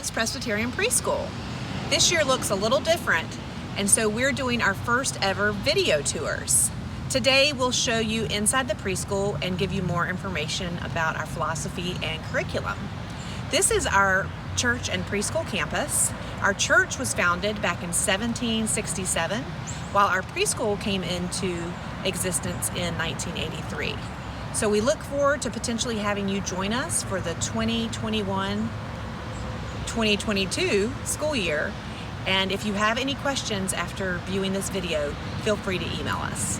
Providence Presbyterian Preschool. This year looks a little different, and so we're doing our first ever video tours. Today we'll show you inside the preschool and give you more information about our philosophy and curriculum. This is our church and preschool campus. Our church was founded back in 1767, while our preschool came into existence in 1983. So we look forward to potentially having you join us for the 2021-2022 school year. And if you have any questions after viewing this video, feel free to email us.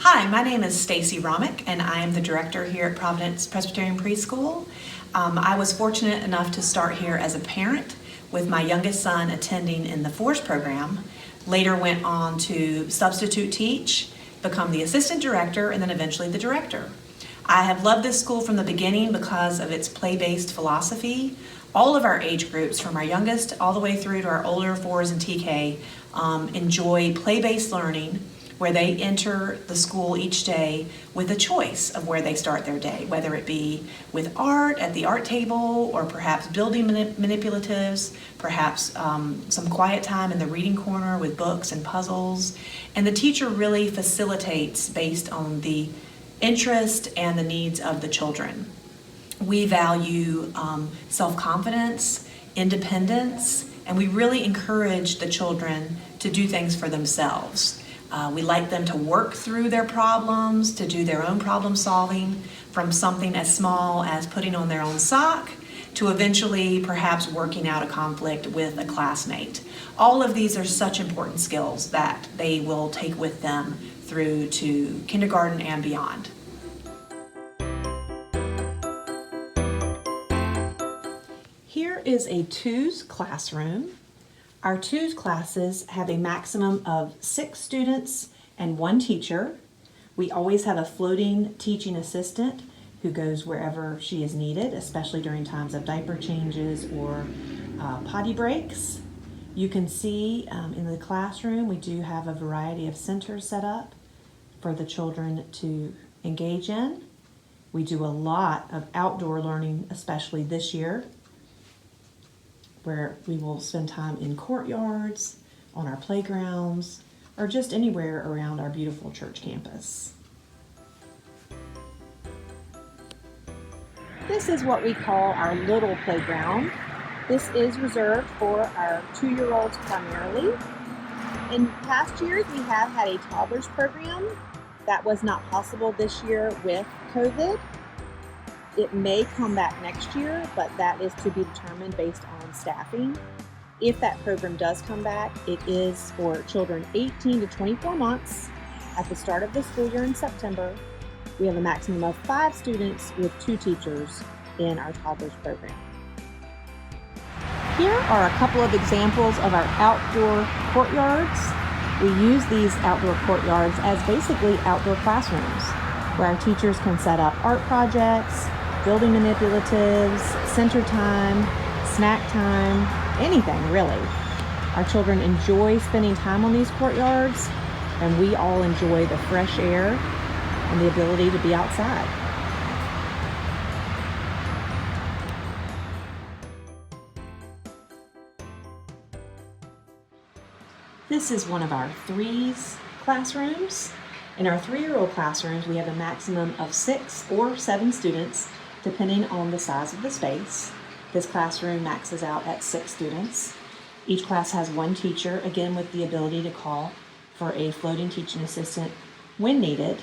Hi, my name is Stacy Romick, and I am the director here at Providence Presbyterian Preschool. I was fortunate enough to start here as a parent, with my youngest son attending in the Force program. Later went on to substitute teach, become the assistant director, and then eventually the director. I have loved this school from the beginning because of its play-based philosophy. All of our age groups, from our youngest all the way through to our older 4s and TK, enjoy play-based learning, where they enter the school each day with a choice of where they start their day, whether it be with art at the art table, or perhaps building manipulatives, perhaps some quiet time in the reading corner with books and puzzles. And the teacher really facilitates based on the interest and the needs of the children. We value self-confidence, independence, and we really encourage the children to do things for themselves. We like them to work through their problems, to do their own problem solving, from something as small as putting on their own sock to eventually perhaps working out a conflict with a classmate. All of these are such important skills that they will take with them through to kindergarten and beyond. Here is a twos classroom. Our twos classes have a maximum of 6 students and 1 teacher. We always have a floating teaching assistant who goes wherever she is needed, especially during times of diaper changes or potty breaks. You can see in the classroom we do have a variety of centers set up for the children to engage in. We do a lot of outdoor learning, especially this year, where we will spend time in courtyards, on our playgrounds, or just anywhere around our beautiful church campus. This is what we call our little playground. This is reserved for our 2-year-olds primarily. In past years, we have had a Toddlers program. That was not possible this year with COVID. It may come back next year, but that is to be determined based on staffing. If that program does come back, it is for children 18 to 24 months at the start of the school year in September. We have a maximum of 5 students with 2 teachers in our Toddlers program. Here are a couple of examples of our outdoor courtyards. We use these outdoor courtyards as basically outdoor classrooms, where our teachers can set up art projects, building manipulatives, center time, snack time, anything really. Our children enjoy spending time on these courtyards, and we all enjoy the fresh air and the ability to be outside. This is one of our 3s classrooms. In our 3-year-old classrooms, we have a maximum of 6 or 7 students, depending on the size of the space. This classroom maxes out at 6 students. Each class has 1 teacher, again with the ability to call for a floating teaching assistant when needed.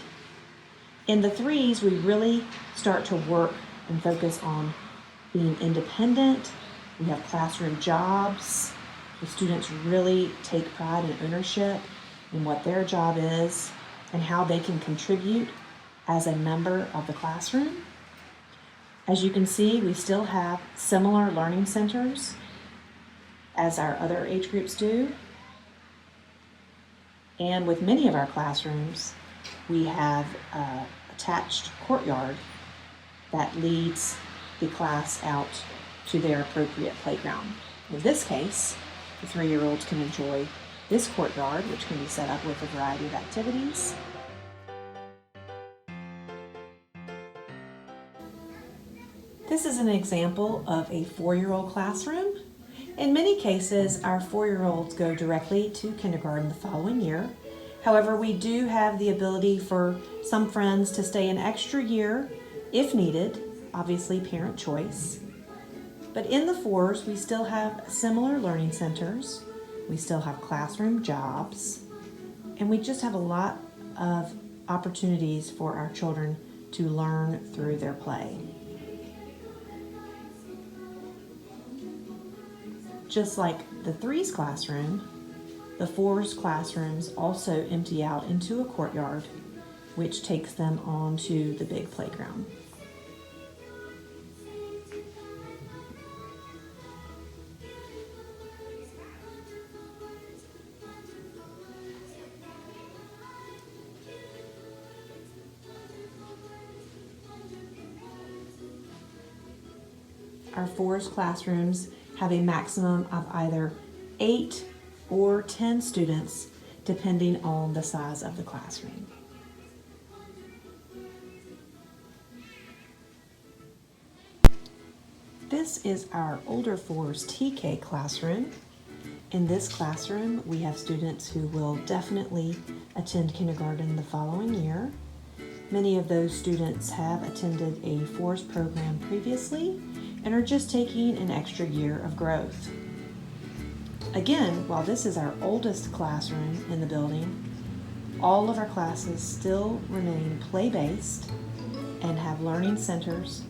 In the 3s, we really start to work and focus on being independent. We have classroom jobs, The students really take pride and ownership in what their job is and how they can contribute as a member of the classroom. As you can see, we still have similar learning centers as our other age groups do. And with many of our classrooms, we have an attached courtyard that leads the class out to their appropriate playground. In this case, the 3-year-olds can enjoy this courtyard, which can be set up with a variety of activities. This is an example of a 4-year-old classroom. In many cases, our 4-year-olds go directly to kindergarten the following year. However, we do have the ability for some friends to stay an extra year if needed, obviously parent choice. But in the 4s, we still have similar learning centers, we still have classroom jobs, and we just have a lot of opportunities for our children to learn through their play. Just like the 3s classroom, the 4s classrooms also empty out into a courtyard, which takes them onto the big playground. Our 4s classrooms have a maximum of either 8 or 10 students, depending on the size of the classroom. This is our older 4s TK classroom. In this classroom, we have students who will definitely attend kindergarten the following year. Many of those students have attended a 4s program previously and are just taking an extra year of growth. Again, while this is our oldest classroom in the building, all of our classes still remain play-based and have learning centers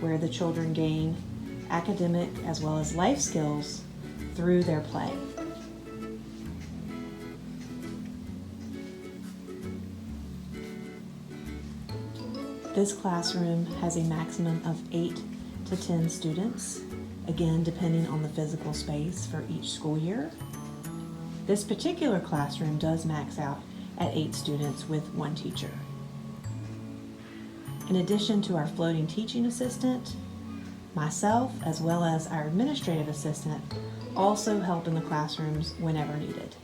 where the children gain academic as well as life skills through their play. This classroom has a maximum of 8 to 10 students, again depending on the physical space for each school year. This particular classroom does max out at 8 students with 1 teacher. In addition to our floating teaching assistant, myself as well as our administrative assistant also help in the classrooms whenever needed.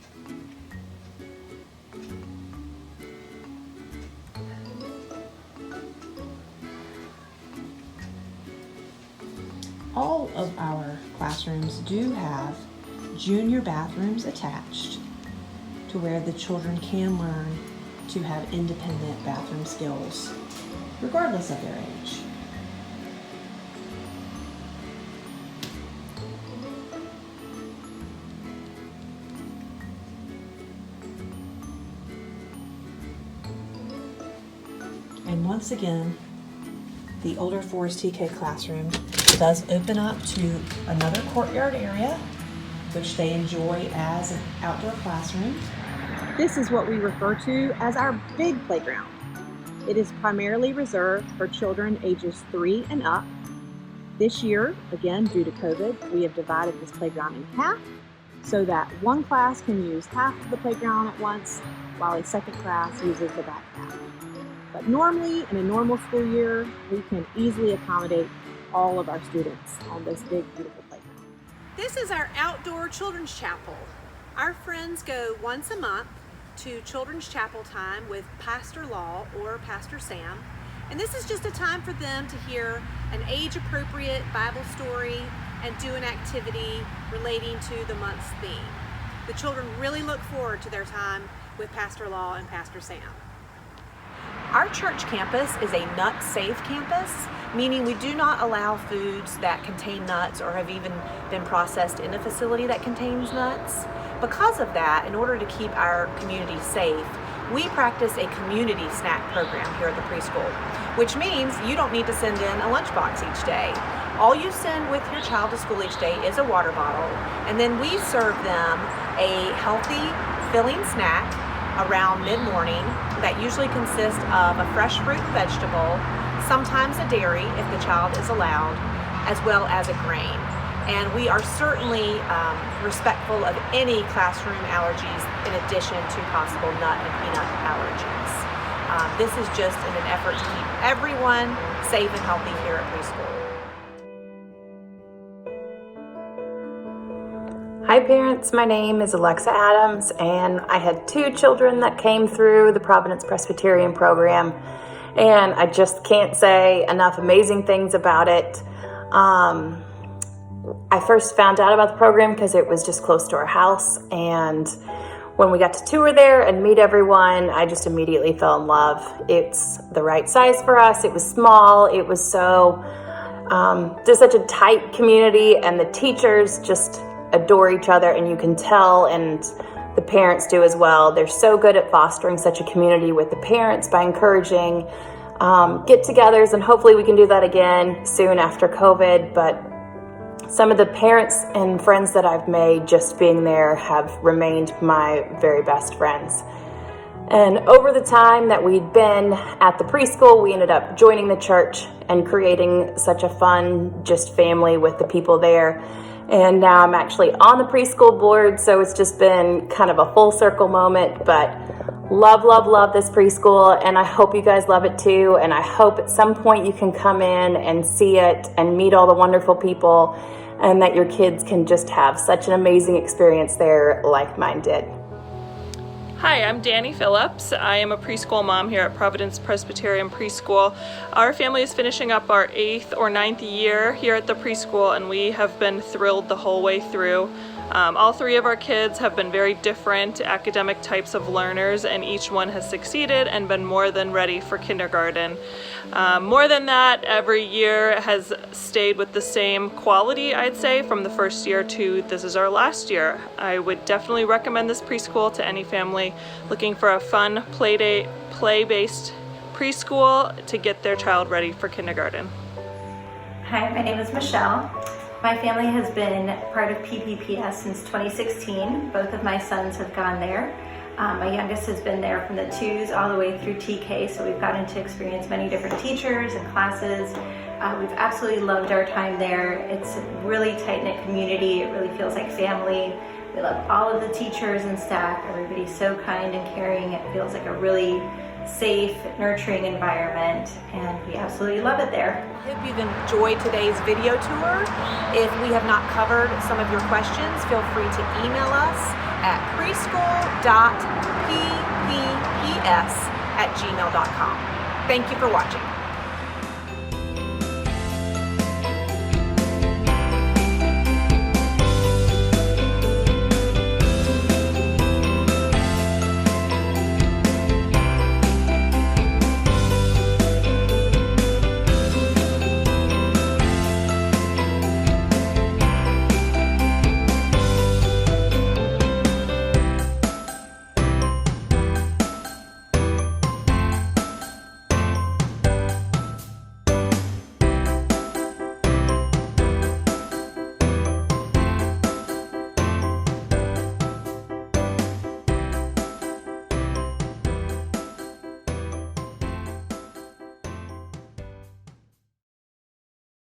All of our classrooms do have junior bathrooms attached to where the children can learn to have independent bathroom skills, regardless of their age. And once again, the older 4s TK classroom does open up to another courtyard area, which they enjoy as an outdoor classroom. This is what we refer to as our big playground. It is primarily reserved for children ages 3 and up. This year, again, due to COVID, we have divided this playground in half so that one class can use half of the playground at once, while a second class uses the back half. But normally, in a normal school year, we can easily accommodate all of our students on this big, beautiful playground. This is our outdoor children's chapel. Our friends go once a month to children's chapel time with Pastor Law or Pastor Sam. And this is just a time for them to hear an age-appropriate Bible story and do an activity relating to the month's theme. The children really look forward to their time with Pastor Law and Pastor Sam. Our church campus is a nut-safe campus, meaning we do not allow foods that contain nuts or have even been processed in a facility that contains nuts. Because of that, in order to keep our community safe, we practice a community snack program here at the preschool, which means you don't need to send in a lunchbox each day. All you send with your child to school each day is a water bottle, and then we serve them a healthy, filling snack around mid-morning that usually consists of a fresh fruit and vegetable, sometimes a dairy if the child is allowed, as well as a grain. And we are certainly respectful of any classroom allergies in addition to possible nut and peanut allergies. This is just in an effort to keep everyone safe and healthy here at preschool. Hi parents, my name is Alexa Adams, and I had 2 children that came through the Providence Presbyterian program, and I just can't say enough amazing things about it. I first found out about the program because it was just close to our house, and when we got to tour there and meet everyone, I just immediately fell in love. It's the right size for us. It was small. It was so just such a tight community, and the teachers just adore each other, and you can tell, and the parents do as well. They're so good at fostering such a community with the parents by encouraging get-togethers, and hopefully we can do that again soon after COVID. But some of the parents and friends that I've made just being there have remained my very best friends. And over the time that we'd been at the preschool, we ended up joining the church and creating such a fun just family with the people there. And now I'm actually on the preschool board, so it's just been kind of a full circle moment. But love, love, love this preschool, and I hope you guys love it too. And I hope at some point you can come in and see it and meet all the wonderful people, and that your kids can just have such an amazing experience there like mine did. Hi, I'm Danny Phillips. I am a preschool mom here at Providence Presbyterian Preschool. Our family is finishing up our 8th or 9th year here at the preschool, and we have been thrilled the whole way through. All 3 of our kids have been very different academic types of learners, and each one has succeeded and been more than ready for kindergarten. More than that, every year has stayed with the same quality, I'd say, from the first year to this is our last year. I would definitely recommend this preschool to any family looking for a fun play-based preschool to get their child ready for kindergarten. Hi, my name is Michelle. My family has been part of PPPS since 2016. Both of my sons have gone there. My youngest has been there from the 2s all the way through TK, so we've gotten to experience many different teachers and classes. We've absolutely loved our time there. It's a really tight-knit community. It really feels like family. We love all of the teachers and staff. Everybody's so kind and caring. It feels like a really safe, nurturing environment, and we absolutely love it there. I hope you've enjoyed today's video tour. If we have not covered some of your questions, feel free to email us at preschool.ppps@gmail.com. Thank you for watching.